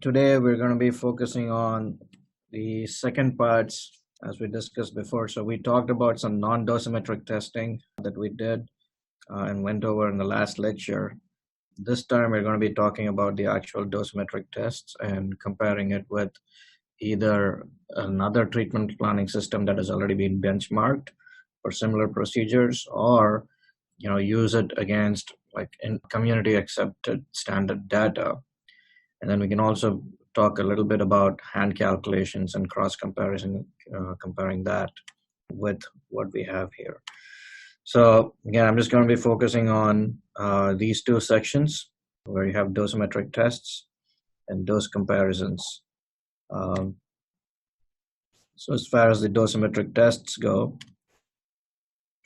Today we're going to be focusing on the second parts as we discussed before. So we talked about some non-dosimetric testing that we did and went over in the last lecture. This time we're going to be talking about the actual dosimetric tests and comparing it with either another treatment planning system that has already been benchmarked for similar procedures, or use it against like in community accepted standard data. And then we can also talk a little bit about hand calculations and cross comparison, comparing that with what we have here. So again, I'm just going to be focusing on these two sections where you have dosimetric tests and dose comparisons. So as far as the dosimetric tests go,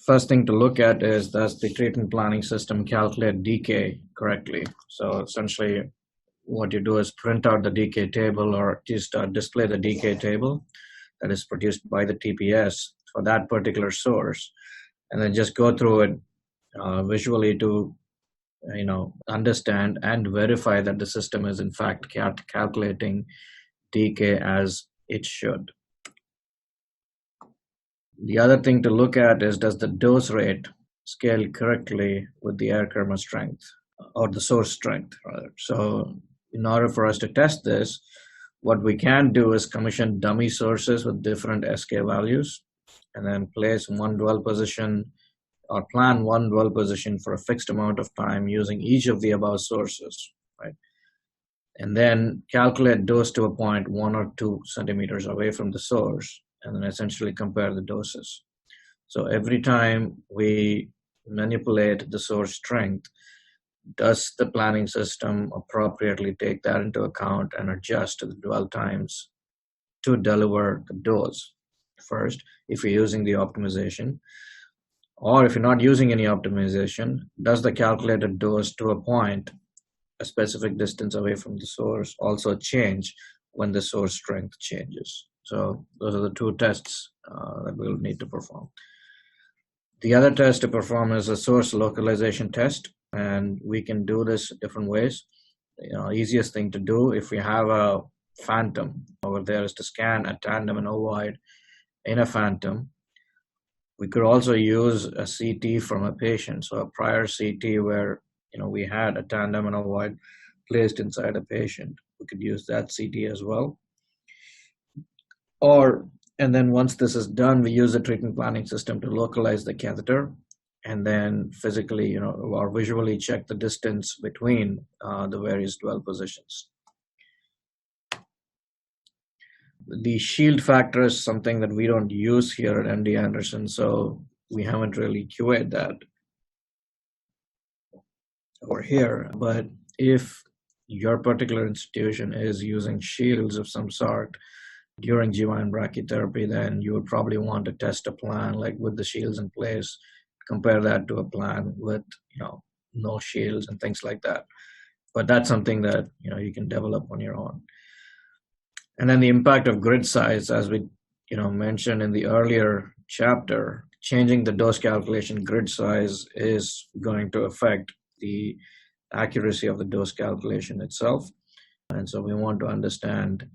first thing to look at is, does the treatment planning system calculate decay correctly? So essentially what you do is print out the decay table, or just display the decay table that is produced by the TPS for that particular source, and then just go through it visually to understand and verify that the system is in fact calculating decay as it should. The other thing to look at is, does the dose rate scale correctly with the air kerma strength, or the source strength rather. So in order for us to test this, what we can do is commission dummy sources with different SK values, and then place one dwell position or plan one dwell position for a fixed amount of time using each of the above sources, right? And then calculate dose to a point 1 or 2 centimeters away from the source, and then essentially compare the doses. So every time we manipulate the source strength, does the planning system appropriately take that into account and adjust the dwell times to deliver the dose? First, if you're using the optimization, or if you're not using any optimization, does the calculated dose to a point, a specific distance away from the source, also change when the source strength changes? So those are the two tests that we'll need to perform. The other test to perform is a source localization test, and we can do this different ways. Easiest thing to do, if we have a phantom over there, is to scan a tandem and ovoid in a phantom. We could also use a CT from a patient, so a prior CT where we had a tandem and ovoid placed inside a patient. We could use that CT as well. And then once this is done, we use the treatment planning system to localize the catheter, and then physically, or visually check the distance between the various dwell positions. The shield factor is something that we don't use here at MD Anderson, so we haven't really QA'd that over here. But if your particular institution is using shields of some sort during GYN brachytherapy, then you would probably want to test a plan like with the shields in place, compare that to a plan with no shields and things like that. But that's something that you can develop on your own. And then the impact of grid size, as we mentioned in the earlier chapter, changing the dose calculation grid size is going to affect the accuracy of the dose calculation itself. And so we want to understand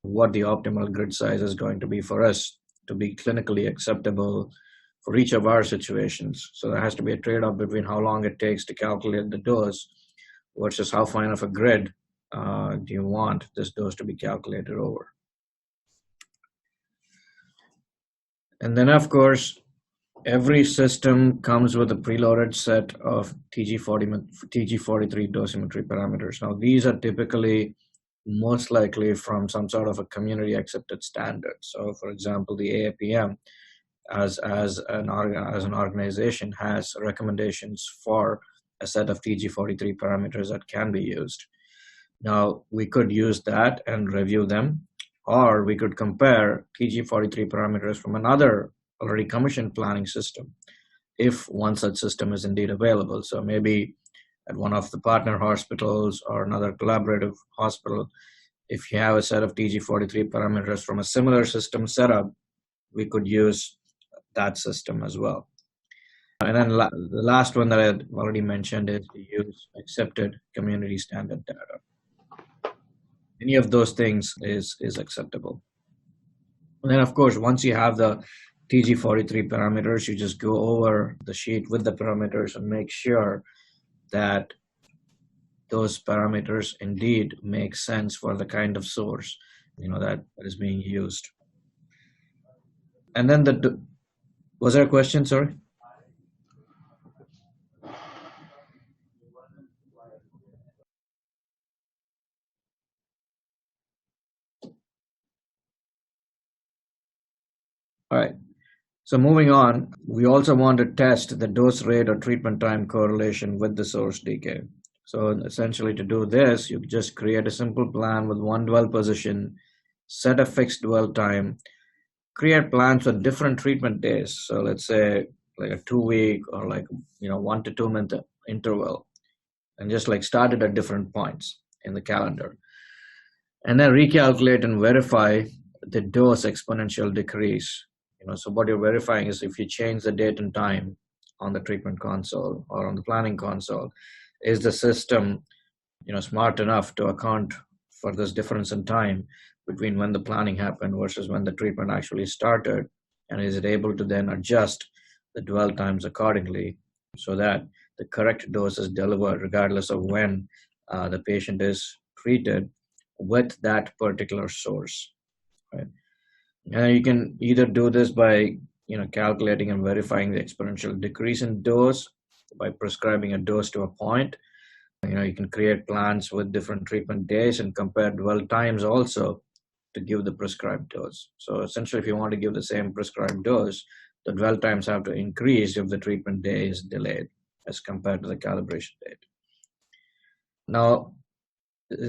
what the optimal grid size is going to be for us to be clinically acceptable for each of our situations. So there has to be a trade-off between how long it takes to calculate the dose versus how fine of a grid do you want this dose to be calculated over. And then, of course, every system comes with a preloaded set of TG43 dosimetry parameters. Now, these are typically most likely from some sort of a community accepted standard. So, for example, the AAPM as an organization has recommendations for a set of TG43 parameters that can be used. Now, we could use that and review them, or we could compare TG43 parameters from another already commissioned planning system, if one such system is indeed available. So maybe at one of the partner hospitals or another collaborative hospital, if you have a set of TG43 parameters from a similar system setup, we could use that system as well. And then the last one that I had already mentioned is to use accepted community standard data. Any of those things is acceptable. And then, of course, once you have the TG43 parameters, you just go over the sheet with the parameters and make sure that those parameters indeed make sense for the kind of source that is being used. And then was there a question? Sorry. All right. So moving on, we also want to test the dose rate or treatment time correlation with the source decay. So essentially, to do this, you just create a simple plan with one dwell position, set a fixed dwell time, create plans with different treatment days. So let's say like a 2 week or like 1 to 2 month interval, and just like start it at different points in the calendar, and then recalculate and verify the dose exponential decrease. So what you're verifying is if you change the date and time on the treatment console or on the planning console, is the system smart enough to account for this difference in time between when the planning happened versus when the treatment actually started, and is it able to then adjust the dwell times accordingly so that the correct dose is delivered regardless of when the patient is treated with that particular source, right? And you can either do this by calculating and verifying the exponential decrease in dose by prescribing a dose to a point. You can create plans with different treatment days and compare dwell times also to give the prescribed dose. So essentially, if you want to give the same prescribed dose, the dwell times have to increase if the treatment day is delayed as compared to the calibration date. Now,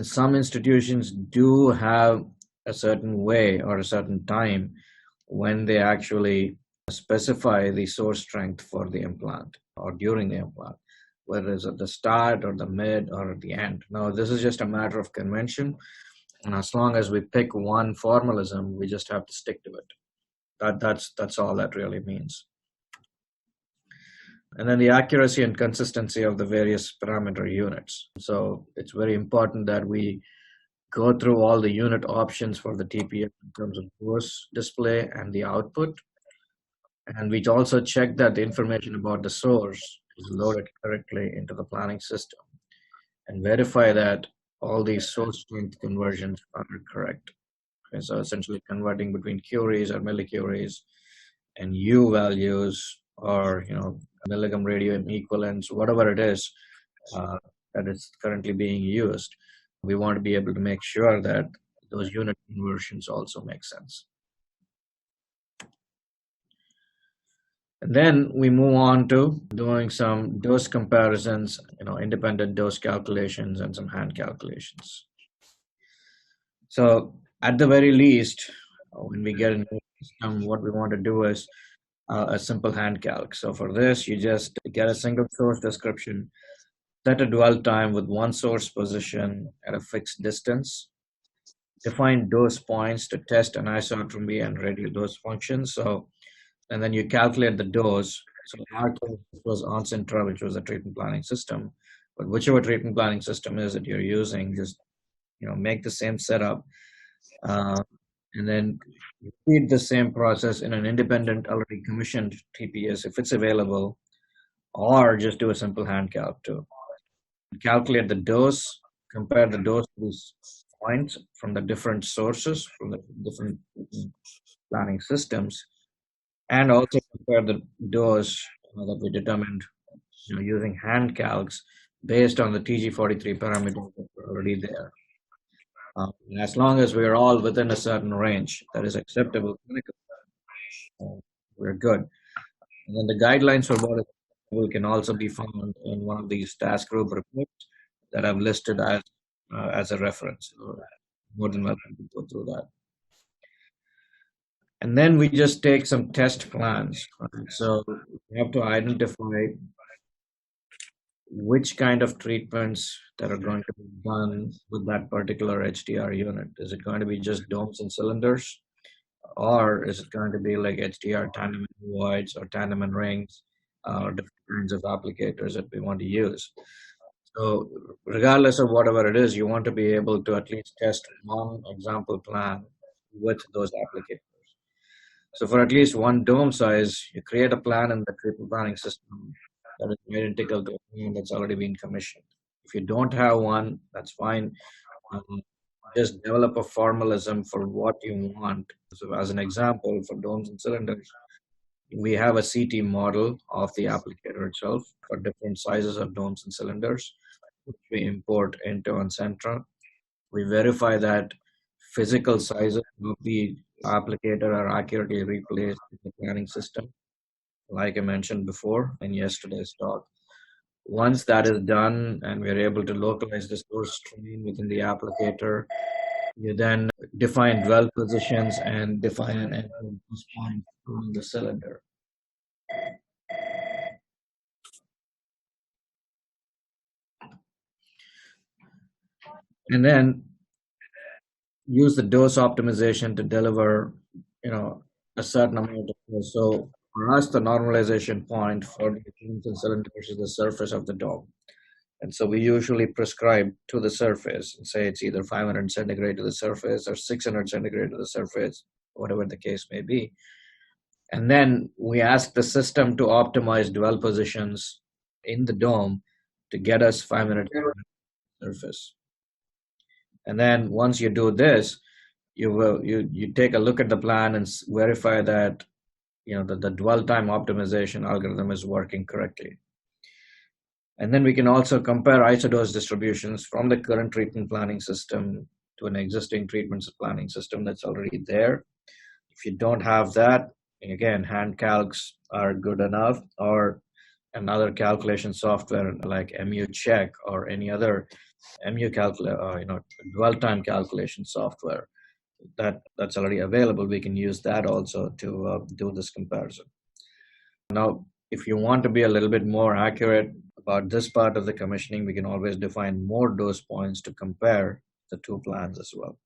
some institutions do have a certain way or a certain time when they actually specify the source strength for the implant or during the implant, whether it's at the start or the mid or at the end. Now, this is just a matter of convention, and as long as we pick one formalism, we just have to stick to it. That's all that really means. And then the accuracy and consistency of the various parameter units. So it's very important that we go through all the unit options for the TPS in terms of dose display and the output. And we also check that the information about the source is loaded correctly into the planning system and verify that all these source strength conversions are correct. Okay, so essentially converting between curies or millicuries and U values or milligram radium equivalents, whatever it is that is currently being used. We want to be able to make sure that those unit conversions also make sense. And then we move on to doing some dose comparisons, independent dose calculations and some hand calculations. So at the very least, when we get into the system, what we want to do is a simple hand calc. So for this, you just get a single source description, set a dwell time with one source position at a fixed distance, define dose points to test anisotropy and radial dose functions. So, and then you calculate the dose. So in our case, it was OnCentra, which was a treatment planning system. But whichever treatment planning system is that you're using, just make the same setup, and then repeat the same process in an independent, already commissioned TPS if it's available, or just do a simple hand calc too. Calculate the dose, compare the dose to these points from the different sources, from the different planning systems, and also compare the dose that we determined using hand calcs based on the TG43 parameters that are already there. As long as we're all within a certain range that is acceptable clinically, we're good. And then the guidelines for what is acceptable can also be found in one of these task group reports that I've listed as a reference. So more than welcome to go through that. And then we just take some test plans. Right? So we have to identify which kind of treatments that are going to be done with that particular HDR unit. Is it going to be just domes and cylinders? Or is it going to be like HDR tandem and voids or tandem and rings or different kinds of applicators that we want to use? So regardless of whatever it is, you want to be able to at least test one example plan with those applicators. So for at least one dome size, you create a plan in the treatment planning system that is identical to one that's already been commissioned. If you don't have one, that's fine. Um, just develop a formalism for what you want. So as an example, for domes and cylinders, we have a CT model of the applicator itself for different sizes of domes and cylinders, which we import into Concentra. We verify that physical sizes of the applicator are accurately replaced in the planning system, like I mentioned before in yesterday's talk. Once that is done and we are able to localize the source stream within the applicator, you then define dwell positions and define an endpoint point on the cylinder. And then use the dose optimization to deliver, a certain amount of dose. So for us, the normalization point for the tubes and cylinders is the surface of the dome. And so we usually prescribe to the surface and say it's either 500 centigrade to the surface or 600 centigrade to the surface, whatever the case may be. And then we ask the system to optimize dwell positions in the dome to get us 500 surface. And then once you do this, you take a look at the plan and verify that the dwell time optimization algorithm is working correctly. And then we can also compare isodose distributions from the current treatment planning system to an existing treatment planning system that's already there. If you don't have that, again, hand calcs are good enough, or another calculation software like MU Check or any other dwell time calculation software that's already available. We can use that also to do this comparison. Now, if you want to be a little bit more accurate about this part of the commissioning, we can always define more dose points to compare the two plans as well.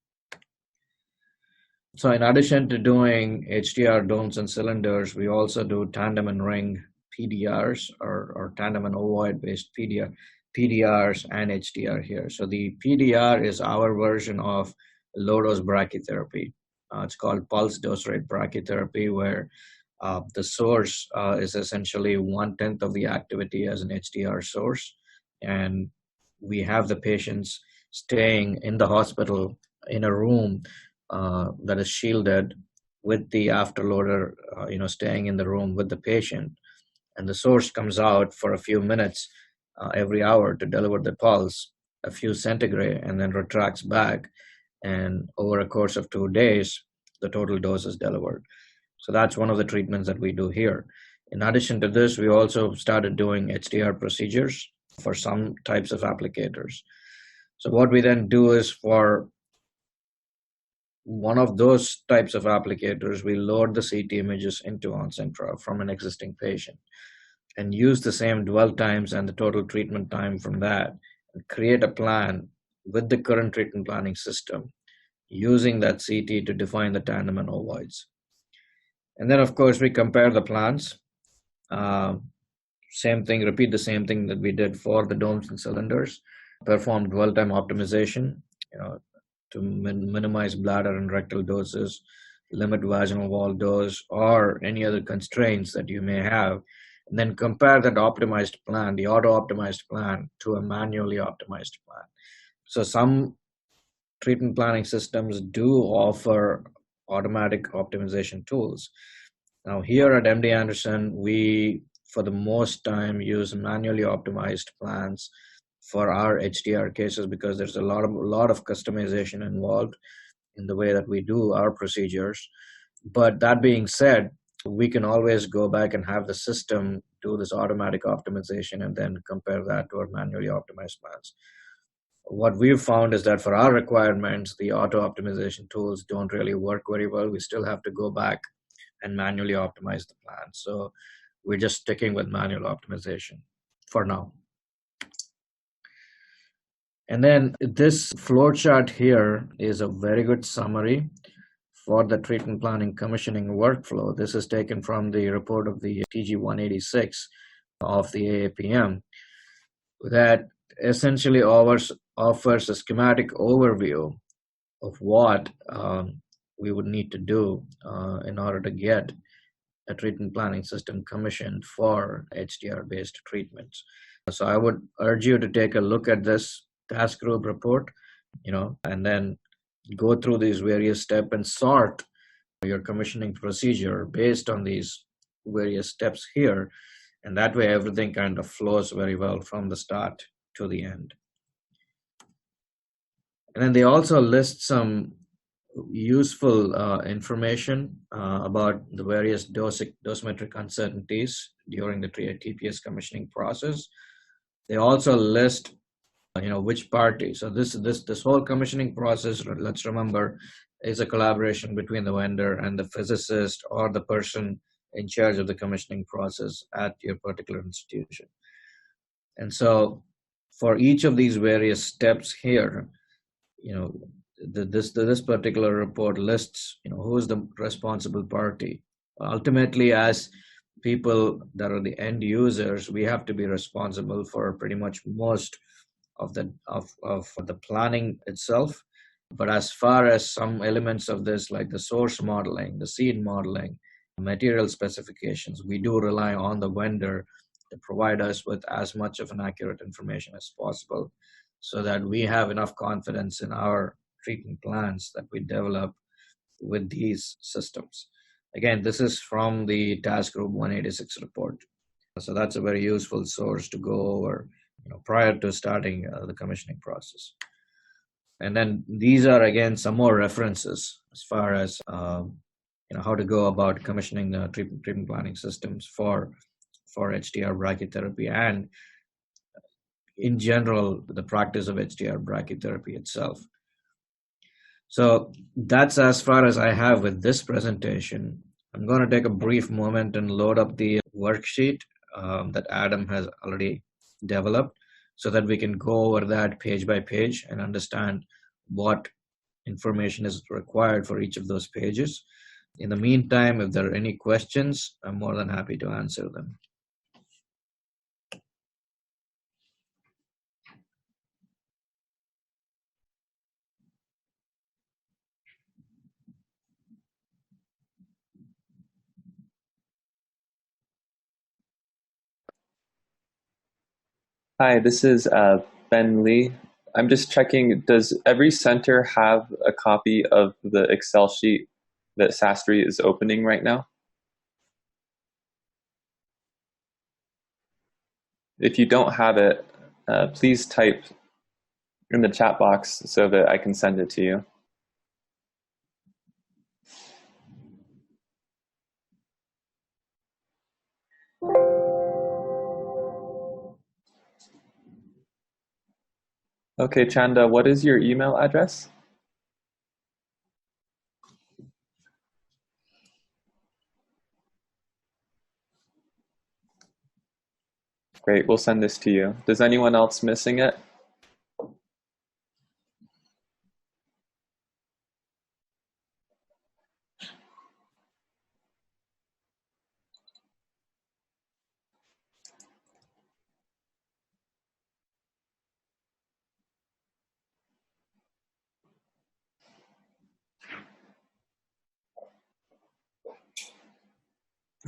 So in addition to doing HDR domes and cylinders, we also do tandem and ring PDRs or tandem and ovoid based PDRs and HDR here. So the PDR is our version of low dose brachytherapy. It's called pulse dose rate brachytherapy, where the source is essentially 1/10 of the activity as an HDR source. And we have the patients staying in the hospital in a room that is shielded with the afterloader, staying in the room with the patient. And the source comes out for a few minutes every hour to deliver the pulse, a few centigrade, and then retracts back. And over a course of 2 days, the total dose is delivered. So that's one of the treatments that we do here. In addition to this, we also started doing HDR procedures for some types of applicators. So what we then do is for one of those types of applicators, we load the CT images into Concentra from an existing patient and use the same dwell times and the total treatment time from that and create a plan with the current treatment planning system using that CT to define the tandem and ovoids. And then, of course, we compare the plans. Same thing, repeat the same thing that we did for the domes and cylinders. Perform dwell time optimization, to minimize bladder and rectal doses, limit vaginal wall dose, or any other constraints that you may have. And then compare that optimized plan, the auto-optimized plan, to a manually optimized plan. So some treatment planning systems do offer automatic optimization tools. Now here at MD Anderson, we, for the most time, use manually optimized plans for our HDR cases because there's a lot of customization involved in the way that we do our procedures. But that being said, we can always go back and have the system do this automatic optimization and then compare that to our manually optimized plans. What we've found is that for our requirements, the auto optimization tools don't really work very well. We still have to go back and manually optimize the plan. So we're just sticking with manual optimization for now. And then this flowchart here is a very good summary for the treatment planning commissioning workflow. This is taken from the report of the TG 186 of the AAPM, that essentially offers a schematic overview of what we would need to do in order to get a treatment planning system commissioned for HDR-based treatments. So I would urge you to take a look at this task group report, and then go through these various steps and sort your commissioning procedure based on these various steps here. And that way everything kind of flows very well from the start to the end. And then they also list some useful information about the various dosimetric uncertainties during the TPS commissioning process. They also list which party. So this whole commissioning process, let's remember, is a collaboration between the vendor and the physicist or the person in charge of the commissioning process at your particular institution. And so for each of these various steps here, this particular report lists who is the responsible party. Ultimately, as people that are the end users, we have to be responsible for pretty much most of the planning itself. But as far as some elements of this, like the source modeling, the seed modeling, material specifications, we do rely on the vendor to provide us with as much of an accurate information as possible, so that we have enough confidence in our treatment plans that we develop with these systems. Again, this is from the Task Group 186 report. So that's a very useful source to go over prior to starting the commissioning process. And then these are, again, some more references as far as how to go about commissioning the treatment planning systems for HDR brachytherapy, and in general, the practice of HDR brachytherapy itself. So that's as far as I have with this presentation. I'm going to take a brief moment and load up the worksheet that Adam has already developed, so that we can go over that page by page and understand what information is required for each of those pages. In the meantime, if there are any questions, I'm more than happy to answer them. Hi, this is Ben Lee. I'm just checking, does every center have a copy of the Excel sheet that Sastry is opening right now? If you don't have it, please type in the chat box so that I can send it to you. Okay, Chanda, what is your email address? Great, we'll send this to you. Does anyone else missing it?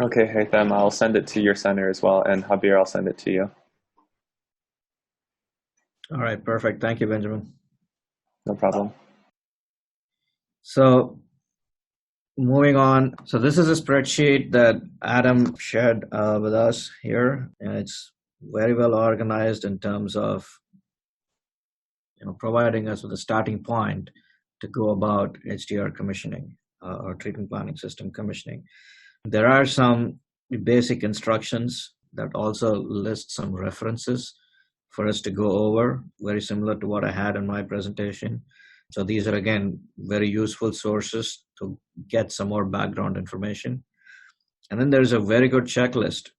Okay, Haitham, I'll send it to your center as well, and Javier, I'll send it to you. All right, perfect. Thank you, Benjamin. No problem. So moving on. So this is a spreadsheet that Adam shared with us here, and it's very well organized in terms of providing us with a starting point to go about HDR commissioning or treatment planning system commissioning. There are some basic instructions that also list some references for us to go over, very similar to what I had in my presentation. So these are, again, very useful sources to get some more background information. And then there's a very good checklist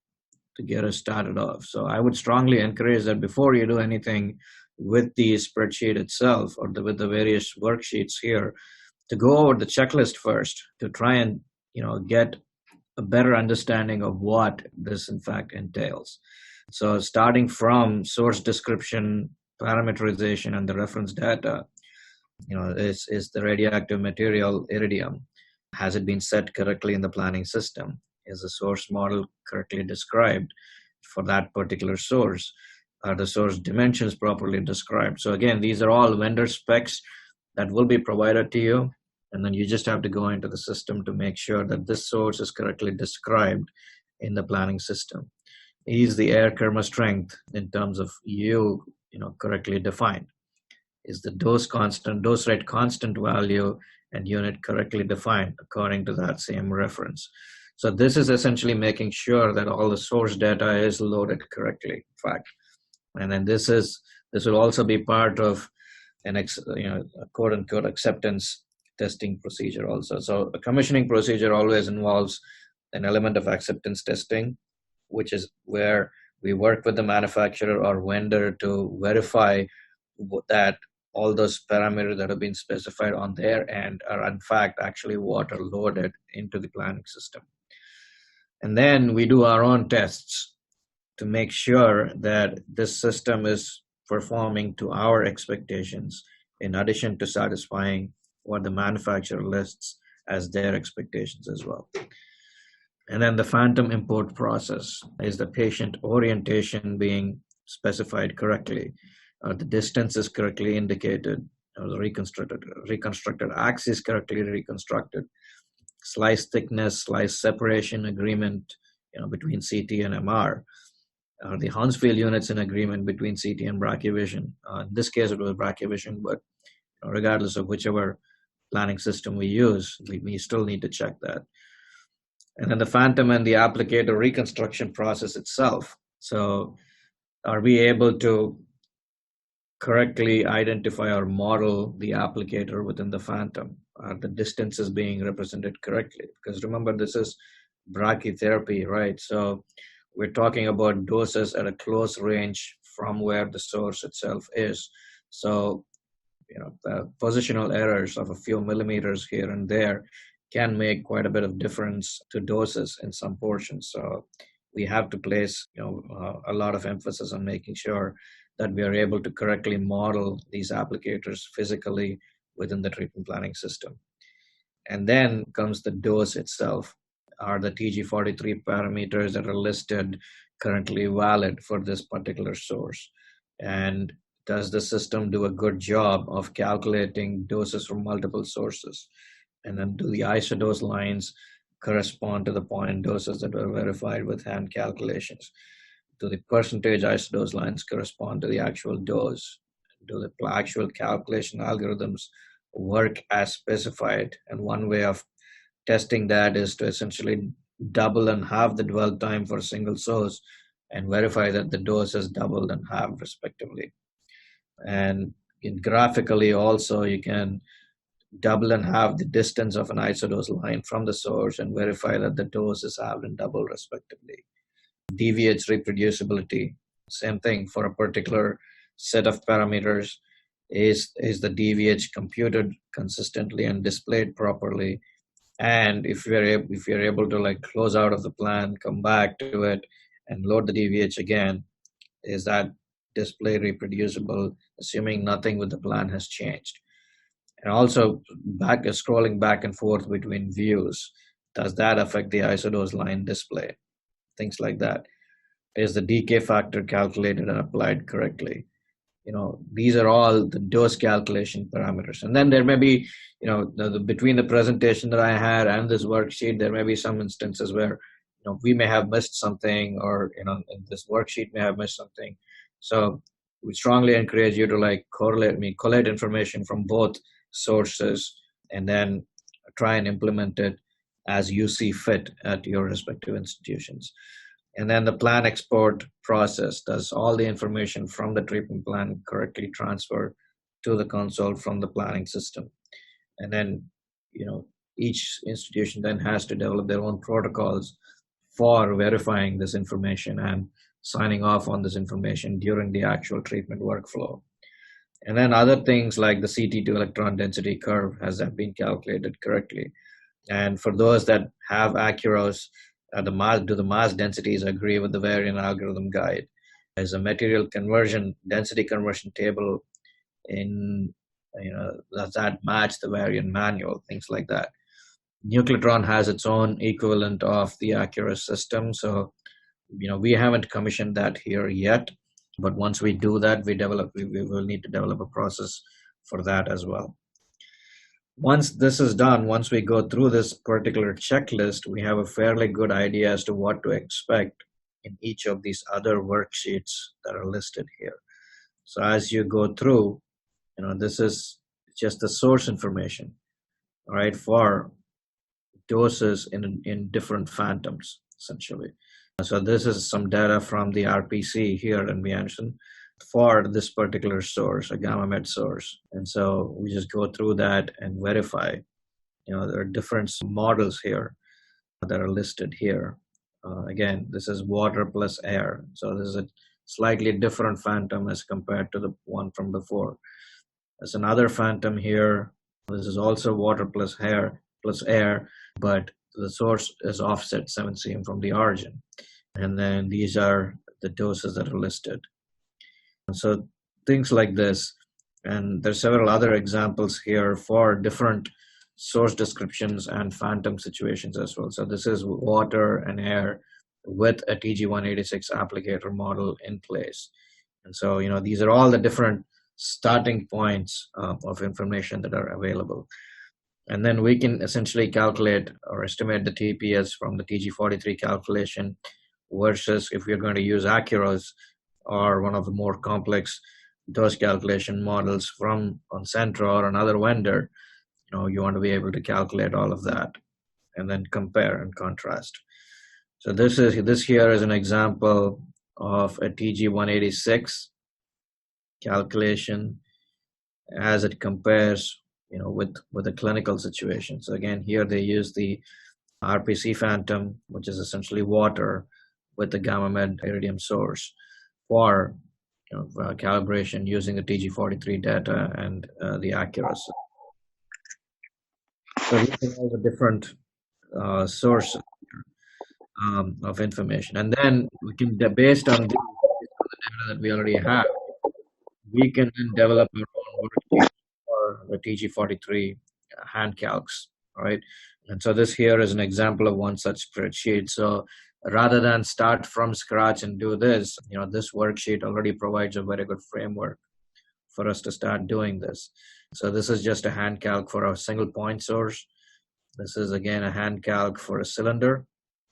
to get us started off. So I would strongly encourage that before you do anything with the spreadsheet itself or with the various worksheets here, to go over the checklist first to try and get a better understanding of what this in fact entails. So starting from source description, parameterization and the reference data. Is the radioactive material iridium? Has it been set correctly in the planning system? Is the source model correctly described for that particular source? Are the source dimensions properly described? So again, these are all vendor specs that will be provided to you, and then you just have to go into the system to make sure that this source is correctly described in the planning system. Is the air kerma strength in terms of correctly defined? Is the dose rate constant value and unit correctly defined according to that same reference? So this is essentially making sure that all the source data is loaded correctly, in fact. And then this will also be part of a quote unquote acceptance testing procedure also. So a commissioning procedure always involves an element of acceptance testing, which is where we work with the manufacturer or vendor to verify that all those parameters that have been specified on their end are in fact actually what are loaded into the planning system. And then we do our own tests to make sure that this system is performing to our expectations, in addition to satisfying what the manufacturer lists as their expectations as well. And then the phantom import process is the patient orientation being specified correctly, the distance is correctly indicated, the reconstructed axis correctly reconstructed, slice thickness, slice separation agreement between CT and MR, the Hounsfield units in agreement between CT and brachyvision. In this case, it was brachyvision, but regardless of whichever planning system we use, we still need to check that. And then the phantom and the applicator reconstruction process itself. So are we able to correctly identify or model the applicator within the phantom? Are the distances being represented correctly? Because remember, this is brachytherapy, right? So we're talking about doses at a close range from where the source itself is. So, the positional errors of a few millimeters here and there can make quite a bit of difference to doses in some portions. So we have to place, a lot of emphasis on making sure that we are able to correctly model these applicators physically within the treatment planning system. And then comes the dose itself. Are the TG43 parameters that are listed currently valid for this particular source? And does the system do a good job of calculating doses from multiple sources? And then do the isodose lines correspond to the point doses that were verified with hand calculations? Do the percentage isodose lines correspond to the actual dose? Do the actual calculation algorithms work as specified? And one way of testing that is to essentially double and halve the dwell time for a single source and verify that the dose is doubled and halved respectively. And graphically also, you can double and halve the distance of an isodose line from the source and verify that the dose is halved and doubled respectively. DVH reproducibility, same thing for a particular set of parameters. Is the DVH computed consistently and displayed properly? And if you're able to close out of the plan, come back to it and load the DVH again, is that display reproducible, assuming nothing with the plan has changed? And also scrolling back and forth between views, does that affect the isodose line display? Things like that. Is the decay factor calculated and applied correctly? These are all the dose calculation parameters. And then there may be, between the presentation that I had and this worksheet, there may be some instances where, we may have missed something, or, this worksheet may have missed something. So we strongly encourage you to collate information from both sources and then try and implement it as you see fit at your respective institutions. And then the plan export process, does all the information from the treatment plan correctly transfer to the console from the planning system? And then, each institution then has to develop their own protocols for verifying this information and signing off on this information during the actual treatment workflow. And then other things like the CT to electron density curve, has that been calculated correctly? And for those that have Accuros, do the mass densities agree with the variant algorithm guide? is a material conversion, density conversion table in, does that match the variant manual, things like that. Nucleatron has its own equivalent of the Accurus system. So, we haven't commissioned that here yet, but once we do that, we will need to develop a process for that as well. Once this is done, once we go through this particular checklist, we have a fairly good idea as to what to expect in each of these other worksheets that are listed here. So as you go through, this is just the source information, right, for doses in different phantoms, essentially. So this is some data from the RPC here in Bianchen for this particular source, a gamma med source. And so we just go through that and verify. There are different models here that are listed here. Again, this is water plus air. So this is a slightly different phantom as compared to the one from before. There's another phantom here. This is also water plus air, but the source is offset 7 cm from the origin. And then these are the doses that are listed. So things like this. And there's several other examples here for different source descriptions and phantom situations as well. So this is water and air with a TG186 applicator model in place. And so, these are all the different starting points of information that are available. And then we can essentially calculate or estimate the TPS from the TG43 calculation versus if we're going to use Accurus or one of the more complex dose calculation models from Concentra or another vendor. You want to be able to calculate all of that and then compare and contrast. So this here is an example of a TG186 calculation as it compares, with a clinical situation. So again, here they use the RPC phantom, which is essentially water, with the gamma med iridium source for calibration using the TG43 data and the accuracy. So these are all the different sources of information, and then we can, based on the data that we already have, we can then develop our own worksheet for the TG43 hand calcs, right? And so this here is an example of one such spreadsheet. So rather than start from scratch and do this, this worksheet already provides a very good framework for us to start doing this. So this is just a hand calc for a single point source. This is again a hand calc for a cylinder,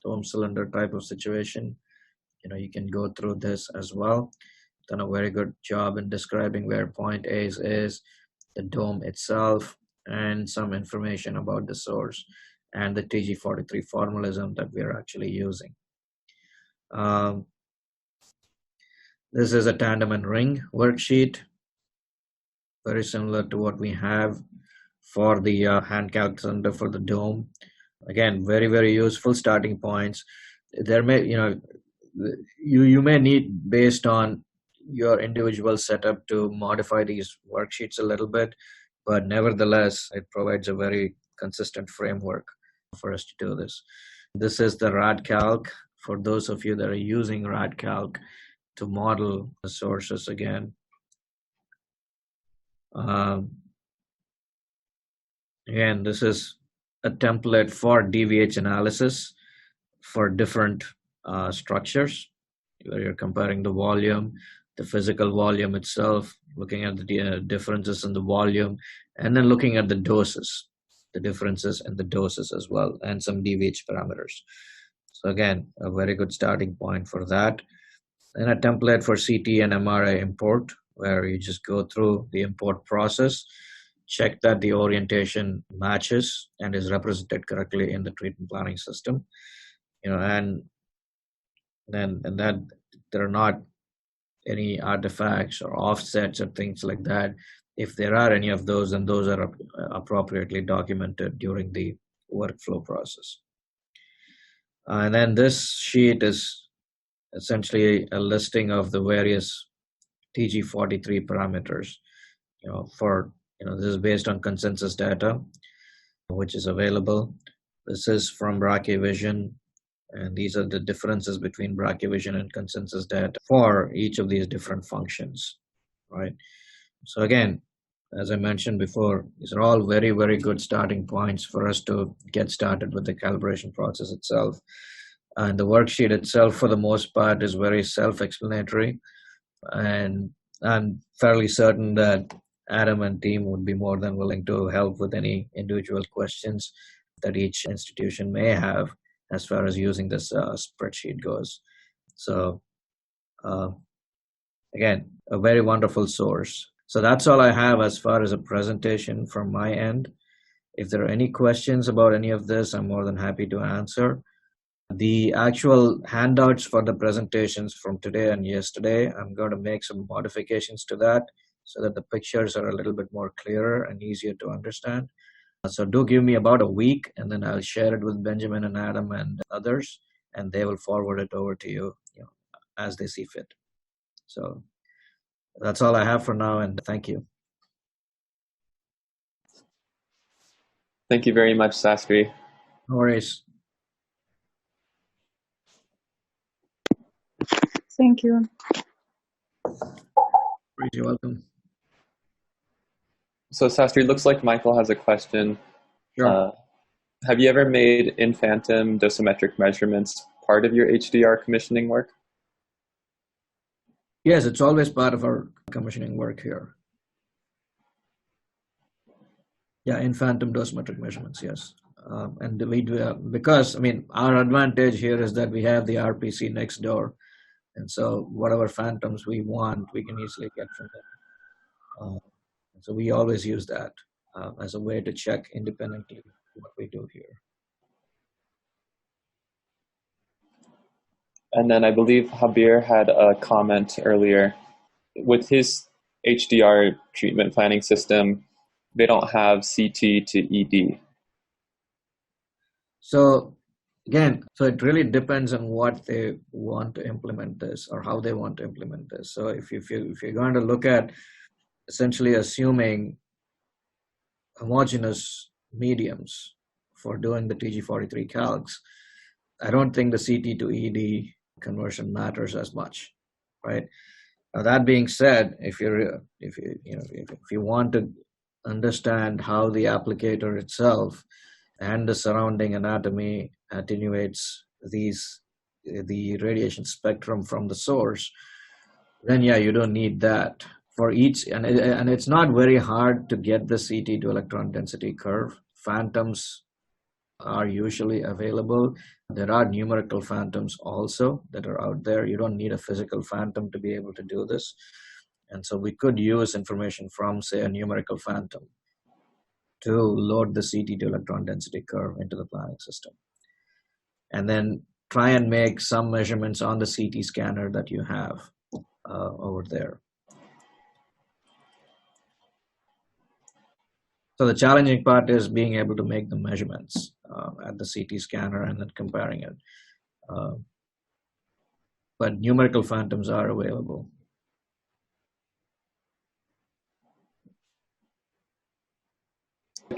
dome cylinder type of situation. You can go through this as well. Done a very good job in describing where point A is, the dome itself, and some information about the source and the TG43 formalism that we're actually using. This is a tandem and ring worksheet, very similar to what we have for the hand calc cylinder for the dome. Again, very, very useful starting points. There may, you may need, based on your individual setup, to modify these worksheets a little bit, but nevertheless, it provides a very consistent framework for us to do this. This is the rad calc for those of you that are using rad calc to model the sources again. Again, this is a template for DVH analysis for different structures, where you're comparing the volume, the physical volume itself, looking at the differences in the volume, and then looking at the doses, the differences in the doses as well, and some DVH parameters. So again, a very good starting point for that. And a template for CT and MRI import, where you just go through the import process, check that the orientation matches and is represented correctly in the treatment planning system, and that there are not any artifacts or offsets or things like that. If there are any of those, then those are appropriately documented during the workflow process. And then this sheet is essentially a listing of the various TG43 parameters. This is based on consensus data, which is available. This is from Brachyvision. And these are the differences between brachyvision and consensus data for each of these different functions, right? So again, as I mentioned before, these are all very, very good starting points for us to get started with the calibration process itself. And the worksheet itself, for the most part, is very self-explanatory. And I'm fairly certain that Adam and team would be more than willing to help with any individual questions that each institution may have as far as using this spreadsheet goes. So uh, again, a very wonderful source. So that's all I have as far as a presentation from my end. If there are any questions about any of this, I'm more than happy to answer. The actual handouts for the presentations from today and yesterday, I'm going to make some modifications to that so that the pictures are a little bit more clearer and easier to understand. So do give me about a week, and then I'll share it with Benjamin and Adam and others, and they will forward it over to you, as they see fit. So that's all I have for now, and thank you. Thank you very much, Sastry. No worries. Thank you. You're welcome. So Sastry, looks like Michael has a question. Sure. Have you ever made in-phantom dosimetric measurements part of your HDR commissioning work? Yes, it's always part of our commissioning work here. Yeah, in phantom dosimetric measurements, yes. And we do, because, I mean, our advantage here is that we have the RPC next door. And so whatever phantoms we want, we can easily get from them. So we always use that as a way to check independently what we do here. And then I believe Habir had a comment earlier. With his HDR treatment planning system, they don't have CT to ED. So again, so it really depends on what they want to implement this or how they want to implement this. So if you're going to look at essentially assuming homogeneous mediums for doing the TG43 calcs, I don't think the CT to ED conversion matters as much, right? Now, that being said, if you want to understand how the applicator itself and the surrounding anatomy attenuates the radiation spectrum from the source, then yeah, you don't need that for each. And it's not very hard to get the CT to electron density curve. Phantoms are usually available. There are numerical phantoms also that are out there. You don't need a physical phantom to be able to do this. And so we could use information from, say, a numerical phantom to load the CT to electron density curve into the planning system. And then try and make some measurements on the CT scanner that you have over there. So the challenging part is being able to make the measurements at the CT scanner and then comparing it. But numerical phantoms are available.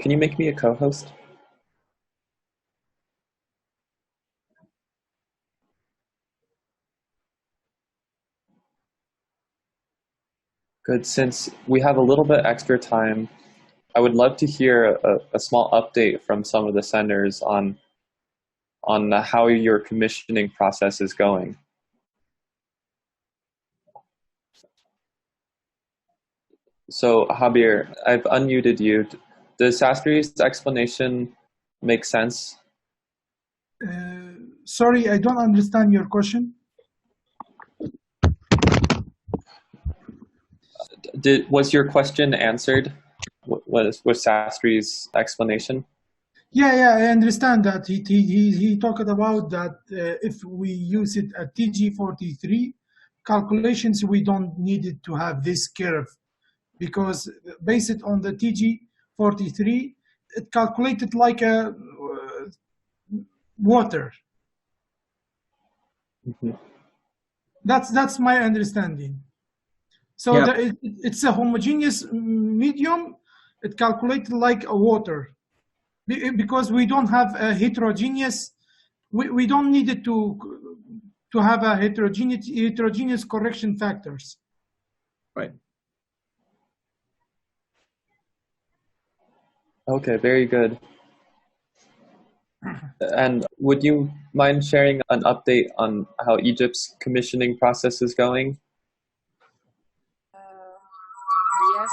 Can you make me a co-host? Good. Since we have a little bit extra time, I would love to hear a small update from some of the centers on how your commissioning process is going. So Habir, I've unmuted you. Does Sastry's explanation make sense? Sorry, I don't understand your question. Was your question answered? Was Sastry's explanation? Yeah, I understand that. He talked about that if we use it at TG43 calculations, we don't need it to have this curve because based on the TG43, it calculated like a water. Mm-hmm. That's my understanding. So yeah. It's a homogeneous medium. It calculated like a water because we don't have a heterogeneous we don't need it to have a heterogeneous correction factors. Right. Okay, very good. And would you mind sharing an update on how Egypt's commissioning process is going? Yes,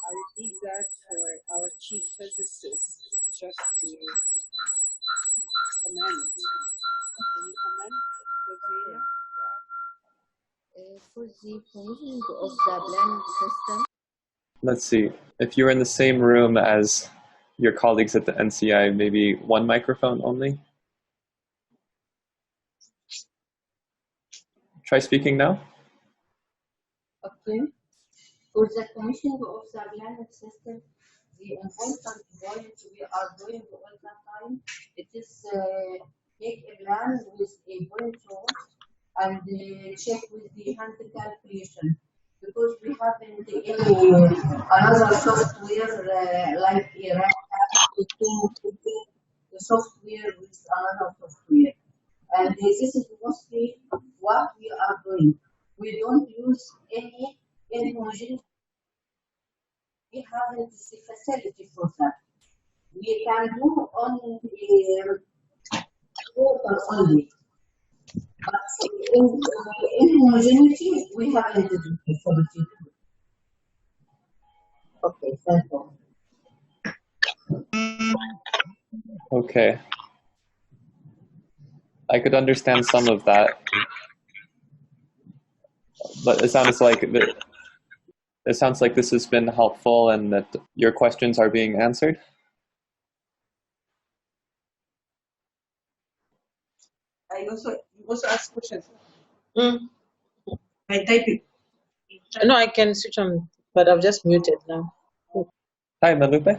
I will leave that for our chief physicist just to comment. Can you comment, Rosina? For the commissioning of the planning system. Let's see. If you were in the same room as your colleagues at the NCI, maybe one microphone only? Try speaking now. Okay. For the commissioning of the planning system, the important point we are doing all the time, it is make a plan with a point source and check with the hand calculation. Because we haven't any another software like to compare the software with another software. And this is mostly what we are doing. We don't use any homogeneous. We haven't the facility for that. We can do on water only. But in homogeneity, we haven't the facility. Okay, thank you. Okay. I could understand some of that, but it sounds like this has been helpful and that your questions are being answered. You also ask questions. I type it. No, I can switch on, but I've just muted now. Hi, Malupe.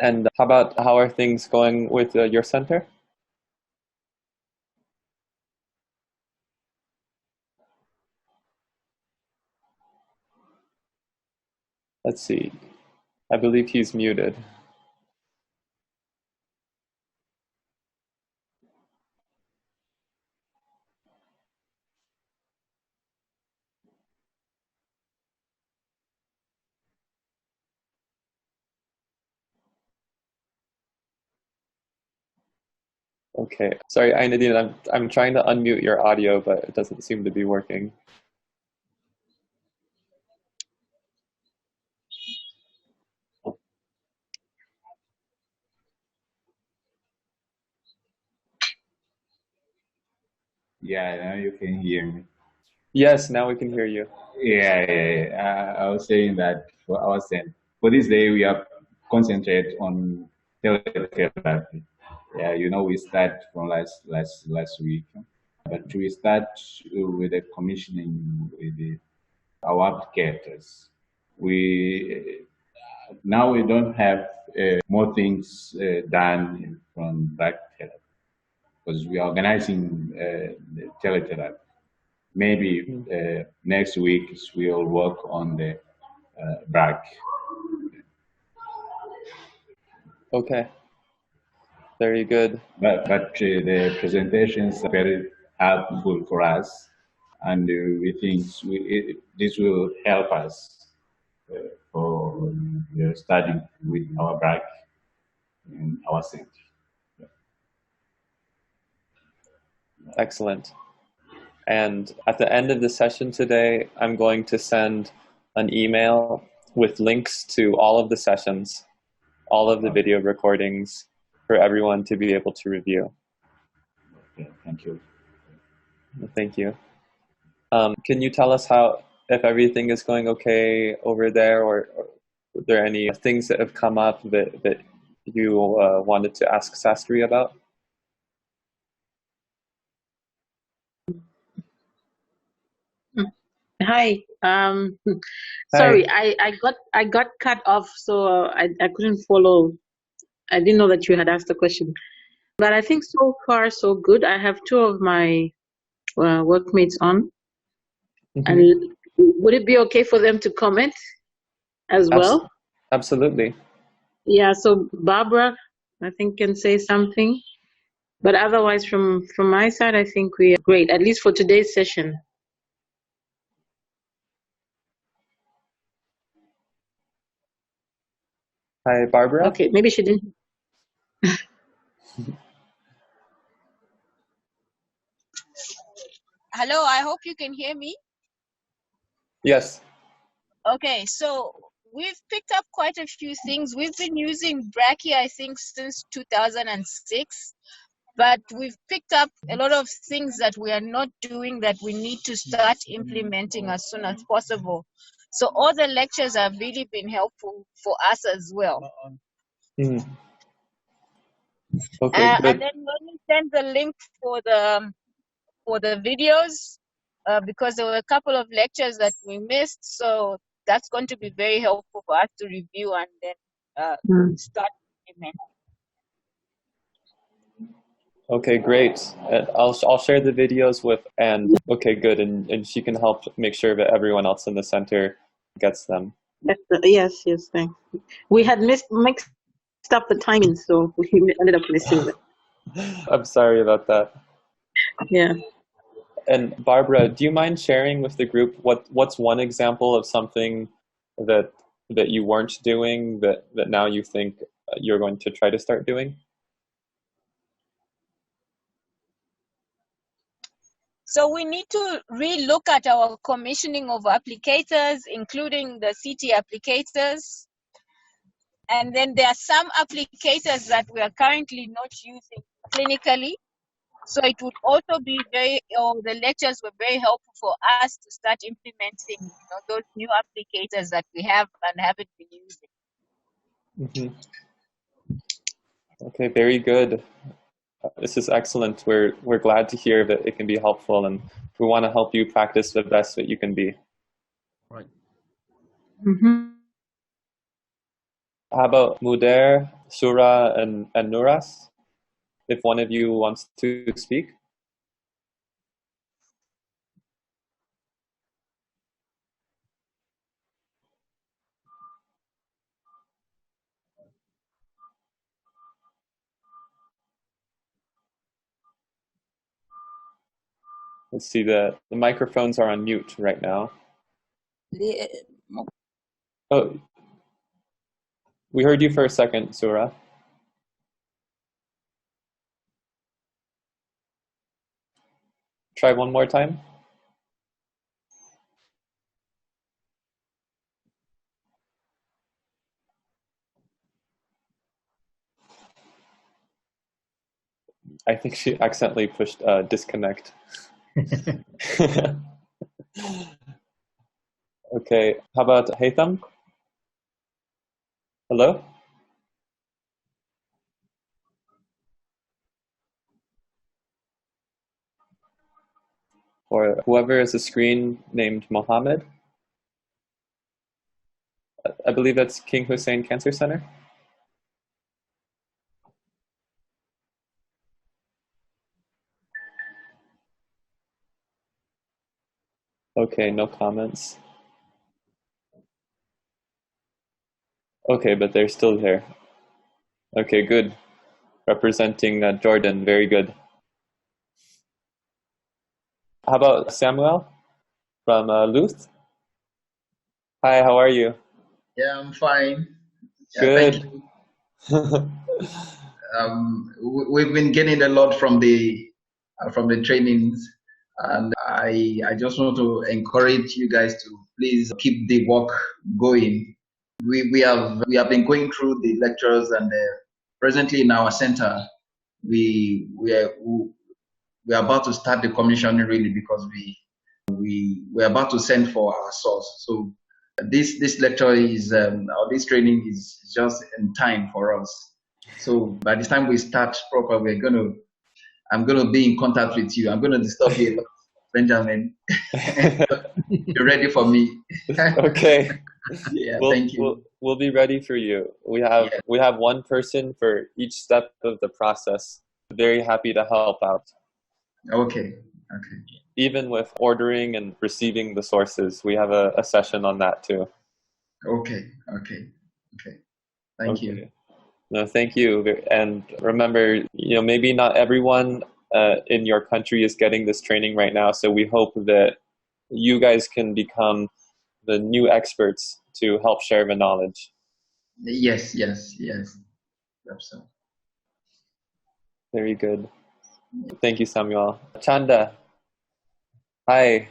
And how are things going with your center? Let's see. I believe he's muted. Okay. Sorry, Ainadine, I'm trying to unmute your audio, but it doesn't seem to be working. Yeah, now you can hear me. Yes, now we can hear you. Yeah. I was saying that for this day we are concentrate on teletherapy. Yeah, we start from last week, but we start with the commissioning with our applicators. Now we don't have more things done from brachytherapy because we are organizing the teletherapy. Maybe next week we'll work on the brach. Okay. Very good. But the presentations are very helpful for us, and we think this will help us for studying with our brach and our center. Excellent. And at the end of the session today, I'm going to send an email with links to all of the sessions, all of the video recordings for everyone to be able to review. Okay, thank you. Thank you. Can you tell us if everything is going okay over there, or are there any things that have come up that you wanted to ask Sastry about? Hi. Sorry, I got cut off, so I couldn't follow. I didn't know that you had asked the question, but I think so far so good. I have two of my workmates on. And would it be okay for them to comment as well? Absolutely. Yeah, so Barbara, I think, can say something. But otherwise, from my side, I think we are great, at least for today's session. Hi, Barbara. Okay, maybe she didn't. Hello, I hope you can hear me. Yes. Okay, so we've picked up quite a few things. We've been using Brachy, I think, since 2006, but we've picked up a lot of things that we are not doing that we need to start implementing as soon as possible. So all the lectures have really been helpful for us as well. Mm. Okay, good. And then when we send the link for the videos, because there were a couple of lectures that we missed, so that's going to be very helpful for us to review and then start implementing. Okay, great. I'll share the videos with Anne. Okay, good, and she can help make sure that everyone else in the center gets them. Yes, thanks. We had mixed up the timing, so we ended up missing it. I'm sorry about that. Yeah. And Barbara, do you mind sharing with the group what's one example of something that you weren't doing that now you think you're going to try to start doing? So we need to re-look at our commissioning of applicators, including the CT applicators. And then there are some applicators that we are currently not using clinically. So it would also be the lectures were very helpful for us to start implementing, those new applicators that we have and haven't been using. Mm-hmm. Okay, very good. This is excellent. We're glad to hear that it can be helpful, and we want to help you practice the best that you can be. Right. Mm-hmm. How about Muder, Sura, and Nuras? If one of you wants to speak. Let's see, the microphones are on mute right now. Oh, we heard you for a second, Sura. Try one more time. I think she accidentally pushed disconnect. Okay, how about Haytham? Hello? Or whoever is a screen named Mohammed. I believe that's King Hussein Cancer Center. Okay, no comments. Okay, but they're still here. Okay, good. Representing Jordan, very good. How about Samuel from Luth? Hi, how are you? Yeah, I'm fine. Yeah, good. Thank you. We've been getting a lot from the trainings, and I just want to encourage you guys to please keep the work going. We have been going through the lectures, and presently in our center we are about to start the commissioning really, because we're about to send for our source. So this lecture is or this training is just in time for us. So by the time we start proper, I'm gonna be in contact with you. I'm gonna disturb you a lot, Benjamin. You're ready for me. Okay. Yeah, thank you. We'll be ready for you. We have one person for each step of the process. Very happy to help out. Okay. Okay. Even with ordering and receiving the sources, we have a session on that too. Okay. Thank you. No, thank you. And remember, maybe not everyone in your country is getting this training right now. So we hope that you guys can become the new experts to help share the knowledge. Yes. So. Very good. Thank you, Samuel. Chanda, hi.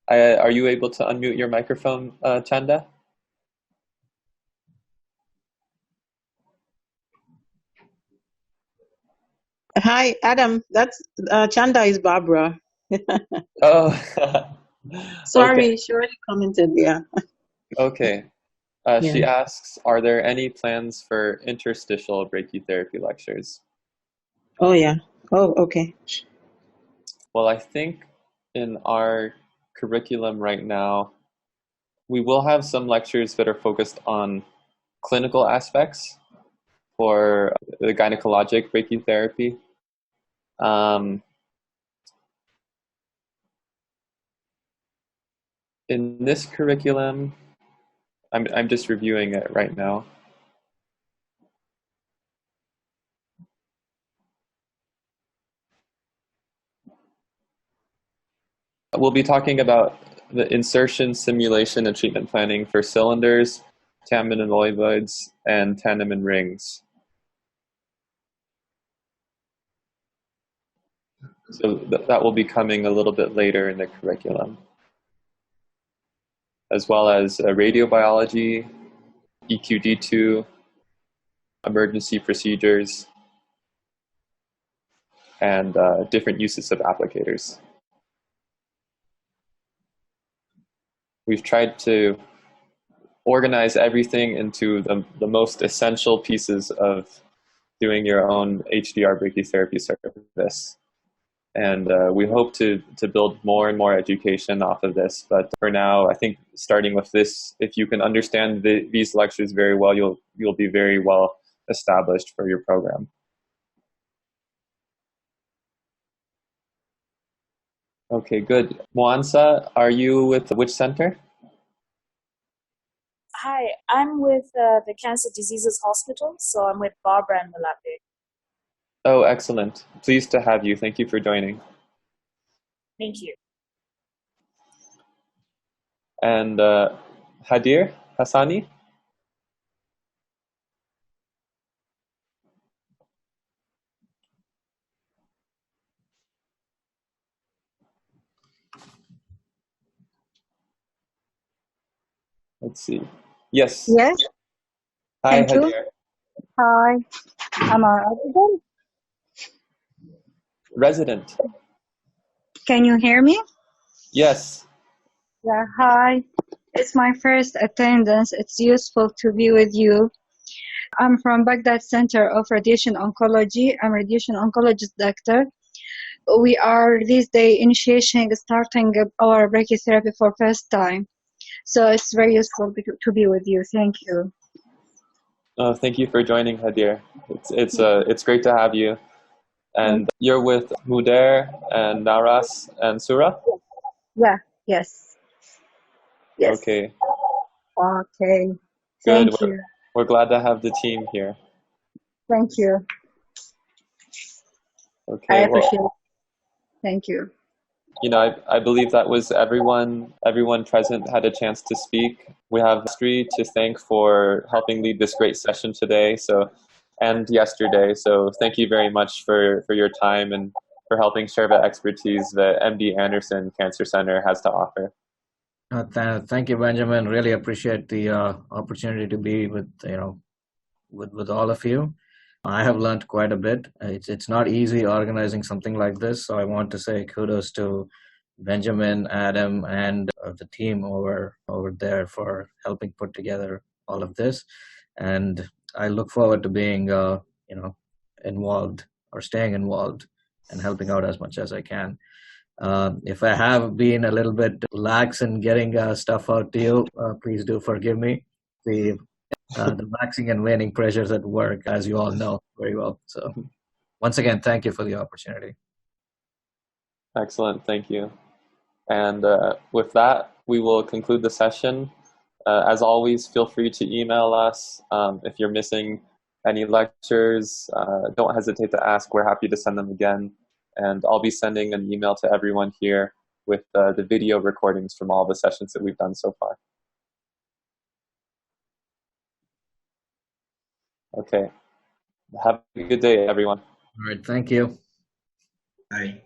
Are you able to unmute your microphone, Chanda? Hi, Adam. That's Chanda is Barbara. Oh, Sorry, okay. she already commented. Yeah. Okay. Yeah. She asks, are there any plans for interstitial brachytherapy lectures? Oh, yeah. Oh, okay. Well, I think in our curriculum right now, we will have some lectures that are focused on clinical aspects for the gynecologic brachytherapy. In this curriculum, I'm just reviewing it right now. We'll be talking about the insertion, simulation, and treatment planning for cylinders, tandem and voivoids, and tandem and rings. So that will be coming a little bit later in the curriculum, as well as radiobiology, EQD2, emergency procedures, and different uses of applicators. We've tried to organize everything into the most essential pieces of doing your own HDR brachytherapy service. And we hope to build more and more education off of this. But for now, I think starting with this, if you can understand these lectures very well, you'll be very well established for your program. Okay, good. Moansa, are you with which center? Hi, I'm with the Cancer Diseases Hospital, so I'm with Barbara and Malapi. Oh, excellent. Pleased to have you. Thank you for joining. Thank you. And Hadir Hassani? Let's see. Yes. Yes, Hi, thank you. Hadir. Hi, I'm a resident. Resident. Can you hear me? Yes. Yeah, hi. It's my first attendance. It's useful to be with you. I'm from Baghdad Center of Radiation Oncology. I'm a radiation oncologist doctor. We are these days starting our brachytherapy for first time. So it's very useful to be with you. Thank you. Oh, thank you for joining, Hadir. It's great to have you. And you're with Mudair and Naras and Surah? Yeah, yes. Okay. Okay. Good. Thank you. We're glad to have the team here. Thank you. Okay. I appreciate it. Thank you. I believe that was everyone present had a chance to speak. We have Sastry to thank for helping lead this great session today and yesterday. So thank you very much for your time and for helping share the expertise that MD Anderson Cancer Center has to offer. Thank you, Benjamin. Really appreciate the opportunity to be with all of you. I have learned quite a bit. It's not easy organizing something like this, so I want to say kudos to Benjamin, Adam, and the team over there for helping put together all of this. And I look forward to being involved or staying involved and helping out as much as I can. If I have been a little bit lax in getting stuff out to you, please do forgive me. The waxing and waning pressures at work, as you all know very well. So once again, thank you for the opportunity. Excellent, thank you. And with that, we will conclude the session. As always, feel free to email us if you're missing any lectures. Don't hesitate to ask. We're happy to send them again. And I'll be sending an email to everyone here with the video recordings from all the sessions that we've done so far. Okay. Have a good day, everyone. All right. Thank you. Bye.